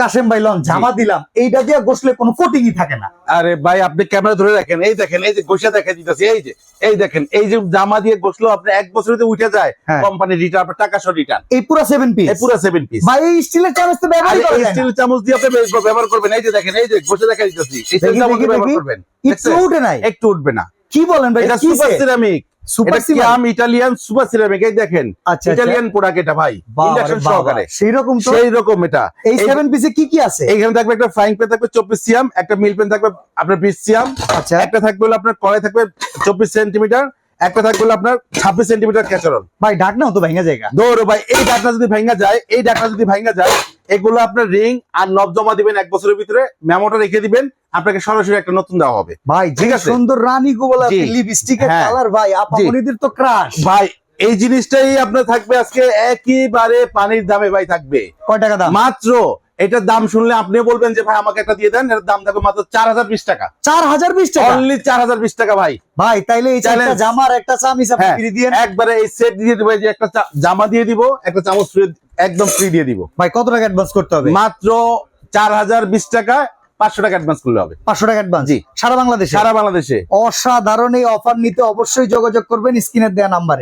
কাশেম ভাই লন জামা দিলাম, এইটা দিয়ে গোসলে কোনো কোটিংই থাকে না। আরে ভাই আপনি ক্যামেরা ধরে রাখেন, এই দেখেন, এই যে গোসা দেখা দিতেছে, এই দেখেন, এই যে জামা দিয়ে গোসলো আপনি 1 বছরেতে উঠে যায়, কোম্পানি রিটার্ন, আপনার টাকা সহ রিটার্ন। এই পুরো 7 পিস, এই পুরো 7 পিস ভাই। এই স্টিলের চামচ তো ব্যবহার করা যায় না। স্টিল চামচ দিয়ে আপনি ব্যবহার করবেন। এই যে দেখেন, এই যে গোসা দেখা দিতেছি, এই স্টিল চামচ দিয়ে ব্যবহার করবেন। একটু উঠে নাই, একটু উঠবে না। কি বলেন ভাই? এটা super ceramic, super ceramic, Italian super ceramic. এই দেখেন, ইটালিয়ান প্রোডাক্ট এটা ভাই, ইন্ডাকশন সহকারে। সেই রকম এটা। এই 7 পিসে কি কি আছে? এইখানে থাকবে একটা ফ্রাইং প্যান থাকবে 24 সিএম, একটা মিল প্যান থাকবে আপনার 20 সিএম, আচ্ছা, একটা থাকবে হলো আপনার কড়াই থাকবে 24 সেন্টিমিটার, একটা থাকবে হলো আপনার 26 সেন্টিমিটার ক্যাসারোল। ভাই ঢাকনাও তো ভাঙা জায়গা। দৌড় ভাই, এই ঢাকনা যদি ভাঙা যায়, এই ঢাকনা যদি ভাঙা যায়, এগুলো আপনার রিং আর নব জমা দিবেন 1 বছরের ভিতরে, মেমোটা রেখে দিবেন, আপনাকে সরাসরি একটা নতুন দেওয়া হবে ভাই। ঠিক আছে, সুন্দর রানী গোলাপ লিপস্টিকের কালার ভাই, আপামনিদের তো ক্রাশ ভাই। এই জিনিসটাই আপনার থাকবে আজকে একেবারে পানির দামে ভাই। থাকবে কয় টাকা দাম? মাত্র, এটার দাম শুনলে আপনি বলবেন যে ভাই আমাকে একটা দিয়ে দেন, এর দাম থাকবে মাত্র 4020 টাকা। 4020 টাকা, অনলি 4020 টাকা ভাই। ভাই তাইলে এই চারটা জামার একটা চামিচ আপনি ফ্রি দিয়েন। একবারে এই সেট দিয়ে দিব, যে একটা জামা দিয়ে দিব, একটা চামচ একদম ফ্রি দিয়ে দিব। ভাই কত টাকা অ্যাডভান্স করতে হবে? মাত্র 4020 টাকা, 500 টাকা অ্যাডভান্স করলে হবে। 500 টাকা অ্যাডভান্স? জি, সারা বাংলাদেশে। সারা বাংলাদেশে। অসাধারণ এই অফার নিতে অবশ্যই যোগাযোগ করবেন স্ক্রিনে দেওয়া নাম্বারে।